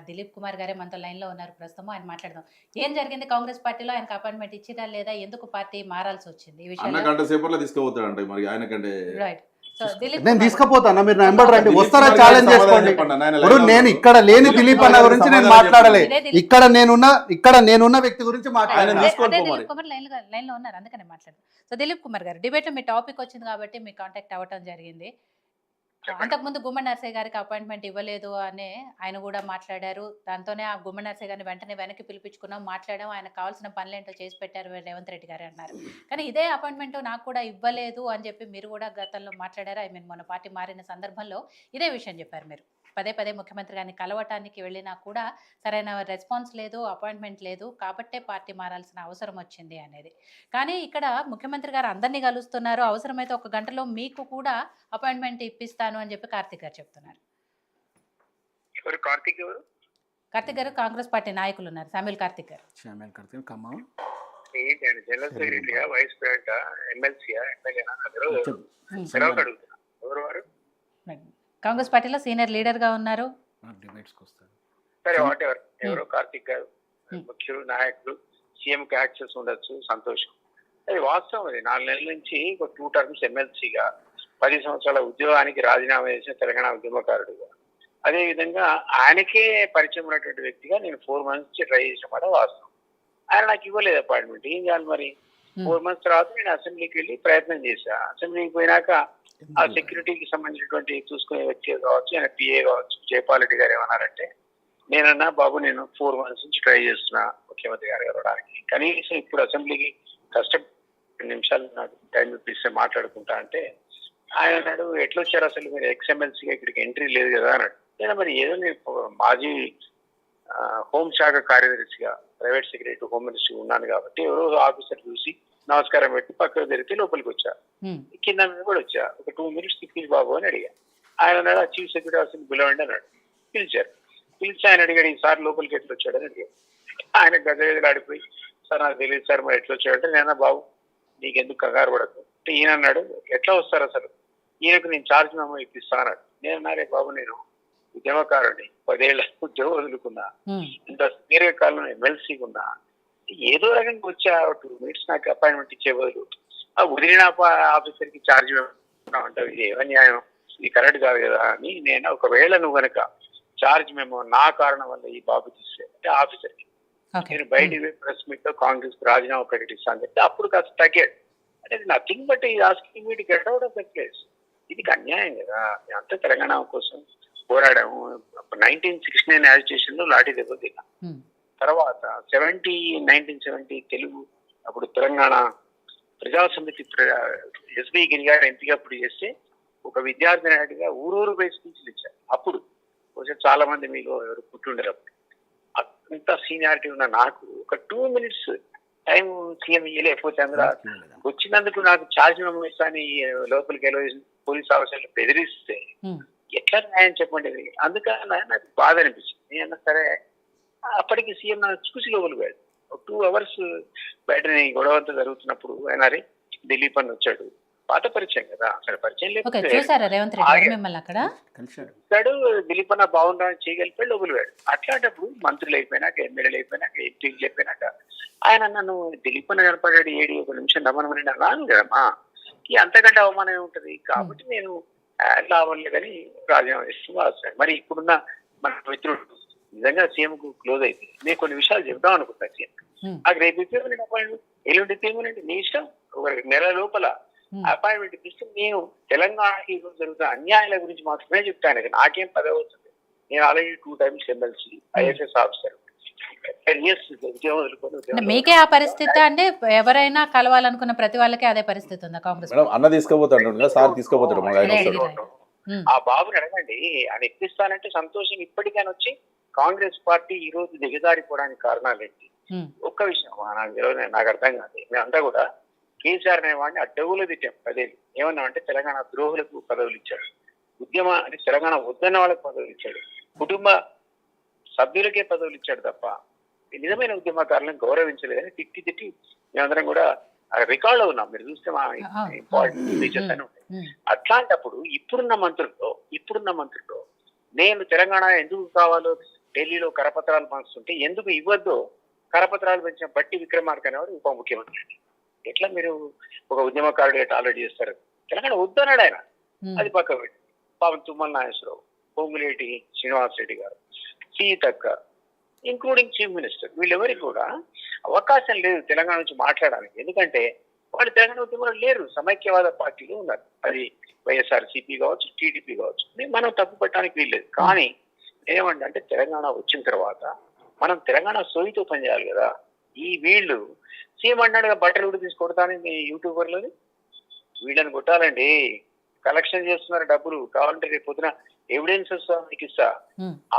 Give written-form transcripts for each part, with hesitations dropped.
దిలీప్ కుమార్ గారే మనతో లైన్‌లో ఉన్నారు ప్రస్తుతం. ఆయన మాట్లాడదాం. ఏం జరిగింది కాంగ్రెస్ పార్టీలో? ఆయనకు అపాయింట్‌మెంట్ ఇచ్చిర్రా లేదా? ఎందుకు పార్టీ మారాల్సొచ్చింది? ఈ అన్న విషయాల్లో గంట సేపట్లో తీసుకుపోతాడంట మరి ఆయన కంటే. రైట్. సో దిలీప్ నేను కుమార్ తీసుకుపోతాను, మీరు నా వెంబడి రండి, దిలీప్ వస్తారా కుమార్ ఛాలెంజ్ గారికి చేసుకోండి. సమాధానం చెప్పండి అన్న, ఆయన ఇప్పుడు లైన్లో నేను ఉన్నారు. ఇక్కడ లేని దిలీప్ దిలీప్ కుమార్ అన్న గారికి గురించి నేను సమాధానం మాట్లాడలే. ఇదే దిలీప్ ఇక్కడ నేనున్న వ్యక్తి గురించి ఆయన మాట్లాడాలి. తీసుకోవాలి అదే పో మరి. దిలీప్ కుమార్ లైన్‌లో ఉన్నారు. అందుకనే మాట్లాడదాం. సో దిలీప్ కుమార్ గారు, డిబేట్‌లో మీ టాపిక్ వచ్చింది కాబట్టి మీకు కాంటాక్ట్ అవ్వటం జరిగింది. అంతకుముందు గుమ్మడి నర్సయ్య గారికి అపాయింట్మెంట్ ఇవ్వలేదు అని ఆయన కూడా మాట్లాడారు. దాంతోనే ఆ గుమ్మడి నర్సయ్య గారిని వెంటనే వెనక్కి పిలిపించుకున్నాం, మాట్లాడాం. ఆయనకు కావాల్సిన పనులేంటో చేసి పెట్టారు రేవంత్ రెడ్డి గారు అన్నారు. కానీ ఇదే అపాయింట్మెంట్ నాకు కూడా ఇవ్వలేదు అని చెప్పి మీరు కూడా గతంలో మాట్లాడారు. ఐ మీన్ మొన్న పార్టీ మారిన సందర్భంలో ఇదే విషయం చెప్పారు మీరు. పదే పదే ముఖ్యమంత్రి గారిని కలవటానికి వెళ్ళినా కూడా సరైన రెస్పాన్స్ లేదు, అపాయింట్మెంట్ లేదు, కాబట్టే పార్టీ మారాల్సిన అవసరం వచ్చింది అనేది. కానీ ఇక్కడ ముఖ్యమంత్రి గారు అందరినీ కలుస్తున్నారు, అవసరమైతే 1 గంటలో మీకు కూడా అపాయింట్మెంట్ ఇప్పిస్తాను అని చెప్పి కార్తీక్ గారు చెప్తున్నారు. ఎవరు కార్తీక్? ఎవరు? కార్తీక్ గారు కాంగ్రెస్ పార్టీ నాయకులు ఉన్నారు, సామ్యూల్ కార్తీక్ గారు. ఏంటి ఆయన జనరల్ సెక్రటరీగా, వైస్ ప్రెసిడెంటా, ఎమ్మెల్సీయా, ఎమ్మెల్యేనా? తెలవక అడుగుతున్నా. ఎవరు వారు? కాంగ్రెస్ పార్టీలో సీనియర్ లీడర్ గా ఉన్నారు. సరే, వాట్ ఎవర్. ఎవరో కార్తీక్ గారు ముఖ్యులు, నాయకులు, సీఎం కి యాక్సెస్ ఉండొచ్చు, సంతోషం. అది వాస్తవం. అది 4 నెలల నుంచి ఒక 2 టర్మ్స్ ఎమ్మెల్సీగా, 10 సంవత్సరాల ఉద్యోగానికి రాజీనామా చేసిన తెలంగాణ ఉద్యమకారుడిగా, అదే విధంగా ఆయనకే పరిచయం ఉన్నటువంటి వ్యక్తిగా నేను 4 months నుంచి ట్రై చేసిన మాట వాస్తవం. ఆయన నాకు ఇవ్వలేదు అపాయింట్మెంట్. ఏం చేయాలి మరి? 4 months తర్వాత నేను అసెంబ్లీకి వెళ్ళి ప్రయత్నం చేశా. అసెంబ్లీకి పోయినాక ఆ సెక్యూరిటీకి సంబంధించినటువంటి చూసుకునే వ్యక్తి కావచ్చు, ఆయన పిఏ కావచ్చు, జయపాల్ రెడ్డి గారు ఏమన్నారంటే, నేనన్నా బాబు నేను 4 months నుంచి ట్రై చేస్తున్నా ముఖ్యమంత్రి గారు కలవడానికి, కనీసం ఇప్పుడు అసెంబ్లీకి కష్టం 2 నిమిషాలు నాకు టైం ఇప్పిస్తే మాట్లాడుకుంటా అంటే, ఆయన అన్నాడు ఎట్లా వచ్చారు అసలు మీరు ఎక్స్ఎమ్మెల్సీగా ఇక్కడికి ఎంట్రీ లేదు కదా అన్నాడు. నేను మరి ఏదో నేను మాజీ హోంశాఖ కార్యదర్శిగా, ప్రైవేట్ సెక్రటరీ హోమ్ మినిస్టర్ ఉన్నాను కాబట్టి ఎవరో ఆఫీసర్ చూసి నమస్కారం పెట్టి పక్కకు జరిగితే లోపలికి వచ్చా. కింద మీద కూడా వచ్చా. ఒక 2 minutes తిప్పి బాబు అని అడిగా. ఆయన అన్నాడు చీఫ్ సెక్రటరీ అసలు పిలవండి అన్నాడు. పిలిచారు. పిలిచి ఆయన అడిగాడు ఈసారి లోపలికి ఎట్లా వచ్చాడని అడిగాడు. ఆయన గజగజలు ఆడిపోయి, సార్ నాకు తెలియదు సార్ మరి ఎట్లా వచ్చాడంటే, నేను బాబు నీకెందుకు కంగారు పడకు అంటే, ఈయన అన్నాడు ఎట్లా వస్తారు అసలు, ఈయనకు నేను ఛార్జ్ మెమో ఇప్పిస్తాను అన్నాడు. నేను అన్నారే బాబు నేను ఉద్యమకారుడిని, 10 ఏళ్ళ ఉద్యోగం వదులుకున్నా, ఇంత దీర్ఘకాలంలో ఎమ్మెల్సీగా ఉన్నా, ఏదో రకంగా వచ్చా 2 minutes నాకు అపాయింట్మెంట్ ఇచ్చే బదులు ఆ వదిలిన ఆఫీసర్ కి ఛార్జ్ అంటే ఇది ఏమన్యాయం, ఇది కరెక్ట్ కాదు కదా అని నేను, ఒకవేళ నువ్వు కనుక ఛార్జ్ మేము నా కారణం వల్ల ఈ బాబు తీసే అంటే ఆఫీసర్ కి నేను బయట ప్రెస్ మీట్ లో కాంగ్రెస్ రాజీనామా ప్రకటిస్తాను చెప్తే అప్పుడు కాస్త తగ్గాడు. అంటే నథింగ్ బట్ ఈ asking me to get out of the place. ఇది అన్యాయం కదా. అంతా తెలంగాణ కోసం పోరాడాము. 1969 యాజిటేషన్ లో లాఠీ దెబ్బ తిన్నా. తర్వాత 1970 తెలుగు అప్పుడు తెలంగాణ ప్రజా సమితి ఎస్బి గిరి గారు ఎంపీగా అప్పుడు చేస్తే ఒక విద్యార్థి నాయుడుగా ఊరూరు పోయి స్పీచ్లు ఇచ్చారు. అప్పుడు కొంచెం చాలా మంది మీకు ఎవరు పుట్టుండరు. అప్పుడు అంత సీనియారిటీ ఉన్న నాకు ఒక 2 minutes టైం సీఎం ఇయ్యలేకపోతే అందులో వచ్చినందుకు నాకు ఛార్జ్ మెమో ఇస్తాను లోపలికి వెళ్ళి పోలీస్ ఆఫీసర్లు బెదిరిస్తే ఎట్లా న్యాయం చెప్పండి. అందుకని నాకు బాధ అనిపించింది. నేను సరే అప్పటికి సీఎం నాకు చూసి లోపలిపోయాడు. 2 hours బయట గొడవ అంతా జరుగుతున్నప్పుడు ఆయన దిలీప్ అని వచ్చాడు. పాత పరిచయం కదా, అసలు పరిచయం లేకపోతే దిలీప్ అన్న బాగుండా చేయగలిపాడు, లోపలిపోయాడు. అట్లాంటప్పుడు మంత్రులు అయిపోయినాక, ఎమ్మెల్యేలు అయిపోయినాక, ఎంపీలు అయిపోయినాక ఆయన నన్ను దిలీప్ అన్న కనపడాడు, 1 నిమిషం రమ్మని రాను కదమ్మా, అంతకంటే అవమానం ఏముంటది. కాబట్టి నేను లాభం లేదని రాజీనామా చేస్తూ వస్తాను. మరి ఇప్పుడున్న మన మిత్రుడు నిజంగా సీఎం కు క్లోజ్ అయితే నేను కొన్ని విషయాలు చెప్దాం అనుకుంటా. సీఎం నాకు రేపు ఇప్పేమని అపాయింట్మెంట్, ఎల్లుండి ఇప్పేమనంటే నీ ఇష్టం. ఒక నెల లోపల అపాయింట్మెంట్ ఇప్పిస్తే నేను తెలంగాణకి ఈరోజు జరుగుతున్న అన్యాయాల గురించి మాత్రమే చెప్తాను. నాకేం పదవి అవుతుంది. నేను already 2 times MLC, IFS officer, మీకే ఆ పరిస్థితి అంటే ఎవరైనా కలవాలనుకున్న ప్రతి వాళ్ళకి అదే పరిస్థితి ఉందా కాంగ్రెస్? అన్న తీసుకోపోతాడు, సార్ తీసుకోపోతాడు. ఆ బాబుని అడగండి, ఆయన ఎక్కిస్తానంటే సంతోషం. ఇప్పటికైనా వచ్చి కాంగ్రెస్ పార్టీ ఈ రోజు దిగజారిపోవడానికి కారణాలు ఏంటి? ఒక్క విషయం నాకు తెలియదు, నాకు అర్థం కాదు. మేమంతా కూడా కేసీఆర్ అనే వాడిని అడ్డగులు తిట్టాం 10 ఏళ్ళు. ఏమన్నామంటే తెలంగాణ ద్రోహులకు పదవులు ఇచ్చాడు, ఉద్యమ అంటే తెలంగాణ వద్దన్న వాళ్ళకి పదవులు ఇచ్చాడు, కుటుంబ సభ్యులకే పదవులు ఇచ్చాడు తప్ప నిజమైన ఉద్యమకారులను గౌరవించలేదని తిట్టి తిట్టి మేమందరం కూడా రికార్డ్ ఉన్నాం. మీరు చూస్తే మా ఇంపార్టెంట్ ఫీచర్స్ అని ఉంటాయి. అట్లాంటప్పుడు ఇప్పుడున్న మంత్రుల్లో నేను తెలంగాణ ఎందుకు కావాలో ఢిల్లీలో కరపత్రాలు పంచుతుంటే ఎందుకు ఇవ్వద్దో కరపత్రాలు పెంచిన బట్టి విక్రమార్క అనేవాడు ఉప ముఖ్యమంత్రి. ఎట్లా మీరు ఒక ఉద్యమకారుడు టాలెట్ చేస్తారు? తెలంగాణ వద్దన్నాడు ఆయన, అది పక్క పెట్టి పాపం తుమ్మల నాగేశ్వరరావు, పొంగులేటి శ్రీనివాస్ రెడ్డి గారు, సీతక్క, ఇంక్లూడింగ్ చీఫ్ మినిస్టర్, వీళ్ళెవరికి కూడా అవకాశం లేదు తెలంగాణ నుంచి మాట్లాడడానికి. ఎందుకంటే వాళ్ళు తెలంగాణ ఉద్యమంలో లేరు, సమైక్యవాద పార్టీలో ఉన్నారు. అది వైఎస్ఆర్సీపీ కావచ్చు, టీడీపీ కావచ్చు, మనం తప్పు పెట్టడానికి వీల్లేదు. కానీ ఏమంటే తెలంగాణ వచ్చిన తర్వాత మనం తెలంగాణ సోయితో పనిచేయాలి కదా. ఈ వీళ్ళు సీఎం అంటాడుగా బట్టలు కూడా తీసి కొడతానని యూట్యూబర్లని, వీళ్ళని కొట్టాలండి. కలెక్షన్ చేస్తున్నారు డబ్బులు, కావాలంటే రేపు పొద్దున ఎవిడెన్సెస్ మీకు ఇస్తా.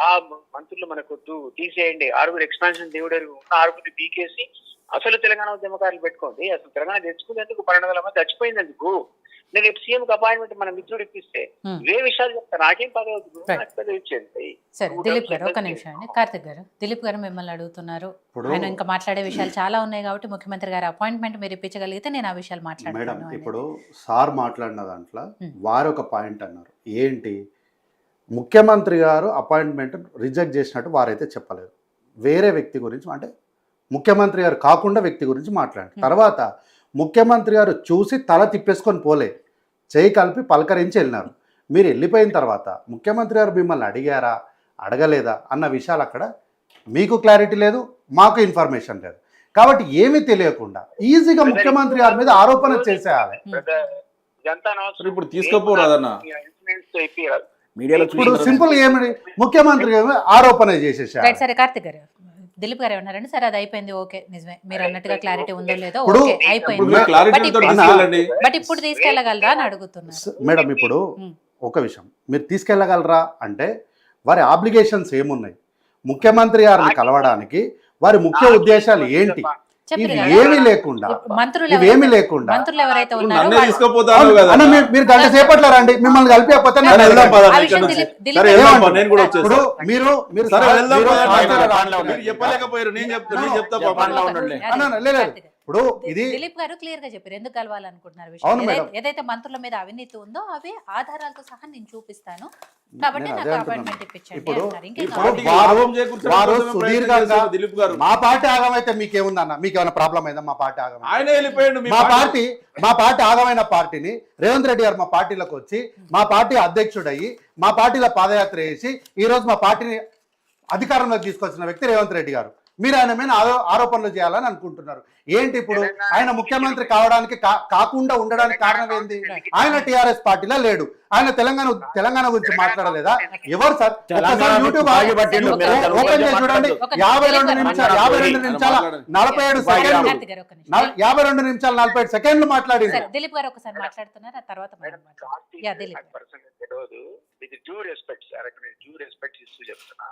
ఆ మంత్రులు మనకొద్దు, తీసేయండి. 6 ఎక్స్పాన్షన్ దేవుడారు ఉన్న 6 బీకేసి అసలు తెలంగాణ ఉద్యమకారులు పెట్టుకోండి. అసలు తెలంగాణ తెచ్చుకునేందుకు 1200 మంది చచ్చిపోయిందందుకు. నేను రేపు సీఎం అపాయింట్మెంట్ మన మిత్రుడు ఇప్పిస్తే ఇవే విషయాలు చెప్తా. నాకేం పదవి అవుతుంది, నాకు పదవి ఇచ్చేది. సరే దిలీప్ గారు ఒక నిమిషం అండి. కార్తిక్ గారు, దిలీప్ గారు మిమ్మల్ని అడుగుతున్నారు. ఆయన ఇంకా మాట్లాడే విషయాలు చాలా ఉన్నాయి కాబట్టి ముఖ్యమంత్రి గారి అపాయింట్మెంట్ మీరు ఇప్పించగలిగితే నేను ఆ విషయాలు మేడం, మాట్లాడతాను. ఇప్పుడు సార్ మాట్లాడిన దాంట్లో వారు ఒక పాయింట్ అన్నారు. ఏంటి, ముఖ్యమంత్రి గారు అపాయింట్మెంట్ రిజెక్ట్ చేసినట్టు వారైతే చెప్పలేదు. వేరే వ్యక్తి గురించి, అంటే ముఖ్యమంత్రి గారు కాకుండా వ్యక్తి గురించి మాట్లాడారు. తర్వాత ముఖ్యమంత్రి గారు చూసి తల తిప్పేసుకొని పోలే, చేయి కలిపి పలకరించి వెళ్ళినారు. మీరు వెళ్ళిపోయిన తర్వాత ముఖ్యమంత్రి గారు మిమ్మల్ని అడిగారా అడగలేదా అన్న విషయాలు అక్కడ మీకు క్లారిటీ లేదు, మాకు ఇన్ఫర్మేషన్ లేదు. కాబట్టి ఏమీ తెలియకుండా ఈజీగా ముఖ్యమంత్రి గారి మీద ఆరోపణ చేసేయాలి. ఇప్పుడు తీసుకోపోరాదన్న ఇప్పుడు సింపుల్ ఏమని ముఖ్యమంత్రి గారు ఆరోపణ చేసేసారు. రైట్, సరే కార్తిక్ గారు, దిలీప్ గారు ఏమన్నారండి? సరే అది అయిపోయింది, ఓకే, నిజమే మీరు అన్నట్టుగా క్లారిటీ ఉందో లేదో, ఇప్పుడు- ఓకే అయిపోయింది. బట్ ఇప్పుడు తీసుకెళ్ళగలరా అని అడుగుతున్నారు. మేడం, ఇప్పుడు ఒక విషయం, మీరు తీసుకెళ్ళగలరా అంటే వారి ఆబ్లిగేషన్స్ ఏమున్నాయి, ముఖ్యమంత్రి గారిని కలవడానికి వారి ముఖ్య ఉద్దేశాలు ఏంటి, చెప్పారు ఇవి కదా, ఏమీ లేకుండా మంత్రులు ఇవేమీ లేకుండా మంత్రులు ఎవరైతే ఉన్నారో నన్నే వాళ్ళు- తీసుకోపోతాను కదా అన్న, మీరు గంట సేపట్లో రండి, మిమ్మల్ని కలిపేకపోతే నేను సరే, వెళ్దాం పద. ఆ విషయం దిలీప్ సరే, గారు- వెళ్దాం పద, నేను కూడా ఇప్పుడు వచ్చేస్తా. మీరు సరే, వెళ్దాం మీరు పద. సహచర మీరు చెప్పలేకపోయారు, నేను చెప్తా అదే, లేదు. కార్తిక్ గారు. ఇప్పుడు ఇది దిలీప్ గారు క్లియర్ గా చెప్పారు ఎందుకు కలవాలనుకుంటున్నారు అవును విషయం. మేడం. ఏదైతే మంత్రుల మీద అవినీతి ఉందో అవి ఆధారాలతో సహా నేను చూపిస్తాను కాబట్టి నేను నాకు అదే అపాయింట్మెంట్ అంటున్నాను. ఇప్పించండి ఇప్పుడు అంటున్నారు. ఇంకేం ఇప్పుడు కావాలి? వారు సుదీర్ఘంగా దిలీప్ గారు మా పార్టీ ఆగమైతే మీకేముందన్న, మీకేమైనా ప్రాబ్లం అయిందా? మా పార్టీ ఆగం ఆయన వెళ్ళిపోయాడు. మా పార్టీ ఆగమైన పార్టీని రేవంత్ రెడ్డి గారు మా పార్టీలోకి వచ్చి మా పార్టీ అధ్యక్షుడయ్యి మా పార్టీలో పాదయాత్ర చేసి ఈ రోజు మా పార్టీని అధికారంలోకి తీసుకొచ్చిన వ్యక్తి రేవంత్ రెడ్డి గారు. మీరు ఆయన మీద ఆరోపణలు చేయాలని అనుకుంటున్నారు. ఏంటి ఇప్పుడు ఆయన ముఖ్యమంత్రి కావడానికి కాకుండా ఉండడానికి కారణం ఏంది? ఆయన టీఆర్ఎస్ పార్టీలో లేడు, ఆయన తెలంగాణ గురించి మాట్లాడలేదా? ఎవరు సార్? ఒక్కసారి యూట్యూబ్ ఓపెన్ చేసి చూడండి. 52 నిమిషాలు 47 సెకండ్లు కార్తిక్ గారు, ఒక్క నిమిషం. 52 నిమిషాలు 47 సెకండ్లు మాట్లాడింది. సరే, దిలీప్ గారు ఒకసారి మాట్లాడుతున్నారు, ఆ తర్వాత మనం మాట్లాడదాం. యా, దిలీప్ గారు. విత్ డ్యూ రెస్పెక్ట్ సార్, అక్కడ డ్యూ రెస్పెక్ట్ ఇస్తూ చెప్తున్నా.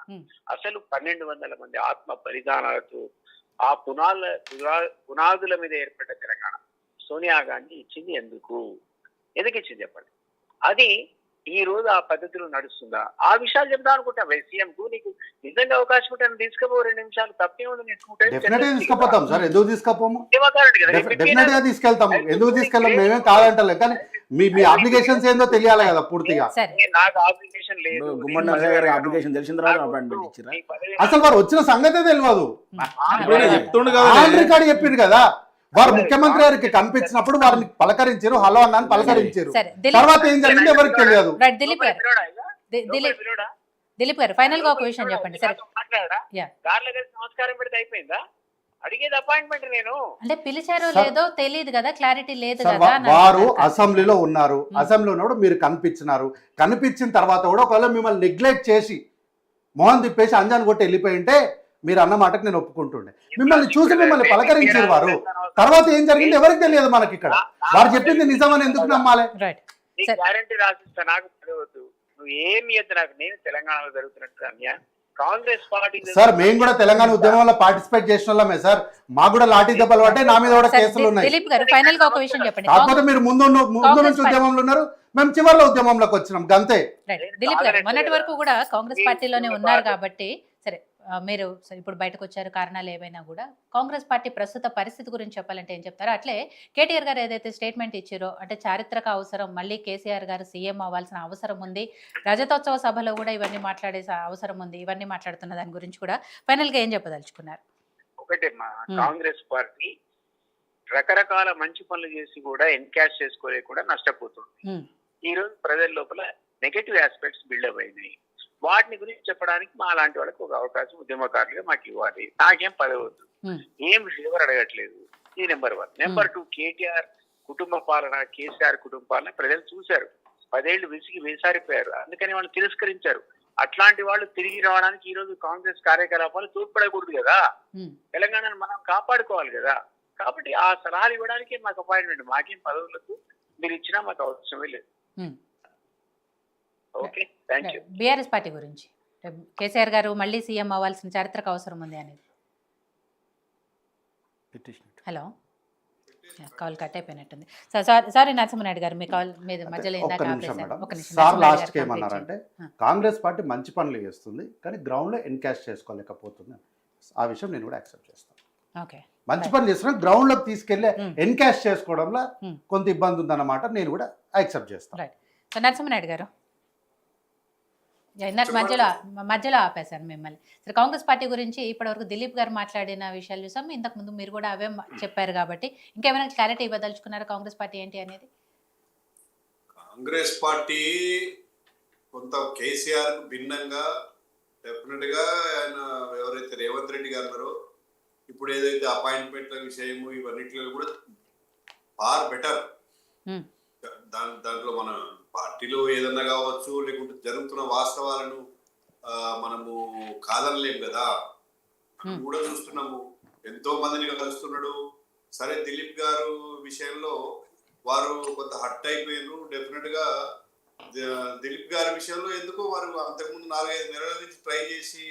అసలు 1200 మంది ఆత్మ బలిదానాలతో ఆ పునాదుల మీద ఏర్పడ్డ తెలంగాణ సోనియా గాంధీ ఇచ్చింది ఎందుకు ఇచ్చింది చెప్పండి. అది ఈ రోజు ఆ పద్ధతిలో నడుస్తుందా? ఆ విషయాలు చెప్తా అనుకుంటా. సీఎం కు నీకు నిజంగా అవకాశం ఉంటే తీసుకోపో, 2 నిమిషాలు తప్పే ఉంది. డెఫినెట్ గా తీసుకుపోతాం సార్, ఎందుకు తీసుకోపోము? డెఫినెట్ గా తీసుకెళ్తాము, ఎందుకు తీసుకెళ్ళాం? మేమేం కాదంటలేదు, కానీ మీ అప్లికేషన్స్ ఏందో తెలియాలి కదా పూర్తిగా. నాకు అప్లికేషన్ లేదు. అప్లికేషన్ తెలిసిన తర్వాత అపాయింట్మెంట్ ఇచ్చిరా? అసలు వారు వచ్చిన సంగతే తెలియదు. చెప్తుండు కదా, ఆన్ రికార్డ్ చెప్పిండు కదా, వారు ముఖ్యమంత్రి గారికి కనిపించినప్పుడు వారిని పలకరించారు, హలో అన్నాను పలకరించారు. సరే, తర్వాత ఏం జరిగింది ఎవరికి తెలియదు. రైట్, దిలీప్ గారు, దిలీప్ గారు ఫైనల్ గా ఒక విషయం చెప్పండి. సరే, యా. నమస్కారం పెడితే అయిపోయిందా? అడిగేది అపాయింట్మెంట్ నేను. అంటే పిలిచారో లేదో తెలియదు కదా, క్లారిటీ లేదు సార్, కదా అని వారు అంటున్నారు. అసెంబ్లీలో ఉన్నారు, అసెంబ్లీలో ఉన్నప్పుడు మీరు కనిపించిన తర్వాత కూడా ఒకవేళ మిమ్మల్ని నెగ్లెక్ట్ చేసి మొహం తిప్పేసి అంజాన్ కొట్టి వెళ్ళిపోయి ఉంటే మీరు అన్న మాటకు నేను ఒప్పుకుంటుండే. మిమ్మల్ని చూసి మిమ్మల్ని పలకరించారు వారు, తర్వాత ఏం జరిగింది ఎవరికి తెలియదు. మనకి ఇక్కడ వారు చెప్పింది నిజమని ఎందుకు నమ్మాలి? రైట్, నీకు గ్యారంటీ రాసిస్తా, నాకు తెలియదు. నువ్వు ఏమి ఇద్దు నాకు. నేను తెలంగాణలో జరుగుతున్నట్టు అన్యాయం కాంగ్రెస్ పార్టీ. సార్, మేము కూడా తెలంగాణ ఉద్యమంలో పార్టిసిపేట్ చేసిన వాళ్ళమే సార్, మాకు కూడా లాఠీ దెబ్బలు పట్టే, నా మీద కూడా కేసులు ఉన్నాయి. దిలీప్ గారు ఫైనల్ గా ఒక విషయం చెప్పండి. కాకపోతే మీరు ముందు నుంచి ఉద్యమంలో ఉన్నారు, మేము చివరిలో ఉద్యమంలోకి వచ్చినాం, గంతే. దిలీప్ గారు మొన్నటి వరకు కూడా కాంగ్రెస్ పార్టీలోనే ఉన్నారు కాబట్టి సరే, మీరు ఇప్పుడు బయటకు వచ్చారు కారణాలు ఏవైనా కూడా కాంగ్రెస్ పార్టీ ప్రస్తుత పరిస్థితి గురించి చెప్పాలంటే ఏం చెప్తారు? అట్లే కేటీఆర్ గారు ఏదైతే స్టేట్మెంట్ ఇచ్చారో అంటే చారిత్రక అవసరం, మళ్ళీ కేసీఆర్ గారు సీఎం అవ్వాల్సిన అవసరం ఉంది, రజతోత్సవ సభలో కూడా ఇవన్నీ మాట్లాడే అవసరం ఉంది, ఇవన్నీ మాట్లాడుతున్న దాని గురించి కూడా ఫైనల్ గా ఏం చెప్పదలుచుకున్నారు? ఒకటే మా కాంగ్రెస్ పార్టీ రకరకాల మంచి పనులు చేసి కూడా ఎన్కాష్ చేసుకోలేక కూడా నష్టపోతుంది. ఈ రోజు ప్రజల లోపల నెగటివ్ ఆస్పెక్ట్స్ బిల్డప్ అయినాయి. వాటిని గురించి చెప్పడానికి మా లాంటి వాళ్ళకి ఒక అవకాశం ఉద్యమకారులుగా మాకు ఇవ్వాలి. నాకేం పదవద్దు, ఏం ఫేవర్ అడగట్లేదు. ఇది నెంబర్ 1. నెంబర్ 2, కేటీఆర్ కుటుంబ పాలన, కేసీఆర్ కుటుంబ పాలన ప్రజలు చూశారు. 10 ఏళ్లు విసిగి వేసారిపోయారు. అందుకని వాళ్ళు తిరస్కరించారు. అట్లాంటి వాళ్ళు తిరిగి రావడానికి ఈ రోజు కాంగ్రెస్ కార్యకలాపాలు తోడ్పడకూడదు కదా. తెలంగాణను మనం కాపాడుకోవాలి కదా. కాబట్టి ఆ సలహాలు ఇవ్వడానికి మాకు అపాయింట్మెంట్. మాకేం పదవులకు మీరు ఇచ్చినా మాకు అవసరమే లేదు. Okay, thank you. BRS party గురించి కేసీఆర్ గారు మళ్ళీ సీఎం అవ్వాల్సిన చారిత్రక అవసరం ఉంది అనేది. హలో, కాల్ కట్ అయిపోయినట్టుంది. సారీ నరసింహనాయుడు గారు, మీ కాల్ మీద మధ్యలో ఒక్క నిమిషం మేడం. సార్ లాస్ట్ కి ఏమన్నారంటే కాంగ్రెస్ పార్టీ మంచి పనులు చేస్తుంది కానీ గ్రౌండ్ లో ఎన్కాష్ చేసుకోలేకపోతుంది. ఆ విషయం నేను కూడా యాక్సెప్ట్ చేస్తాను. ఓకే, మంచి పనులు చేస్తున్నా గ్రౌండ్ లోకి తీసుకెళ్లి ఎన్కాష్ చేసుకోవడంలో కొంత ఇబ్బంది ఉందన్నమాట. నేను కూడా యాక్సెప్ట్ చేస్తాను. రైట్. సో నరసింహనాయుడు గారు, ఇందాక మధ్యలో ఆపేశాను మిమ్మల్ని. సరే, కాంగ్రెస్ పార్టీ గురించి ఇప్పటివరకు దిలీప్ గారు మాట్లాడిన విషయాలు చూసాం. ఇంతకు ముందు మీరు కూడా అవే చెప్పారు కాబట్టి ఇంకేమైనా క్లారిటీ ఇవ్వదలుచుకున్నారా కాంగ్రెస్ పార్టీ ఏంటి అనేది? కాంగ్రెస్ పార్టీ కొంత కేసీఆర్ భిన్నంగా డెఫినెట్ గా ఆయన ఎవరైతే రేవంత్ రెడ్డి గారు ఉన్నారో ఇప్పుడు ఏదైతే అపాయింట్మెంట్ల విషయము ఇవన్నిట్లో కూడా ఫార్ బెటర్. దాంట్లో మన పార్టీలో ఏదన్నా కావచ్చు, లేకుంటే జరుగుతున్న వాస్తవాలను మనము కాదనలేం కదా. కూడా చూస్తున్నాము, ఎంతో మందిని కలుస్తున్నాడు. సరే, దిలీప్ గారు విషయంలో వారు కొంత హట్ అయిపోయారు. డెఫినెట్ గా దిలీప్ గారి విషయంలో ఎందుకో వారు అంతకుముందు 4-5 నెలల నుంచి ట్రై చేసి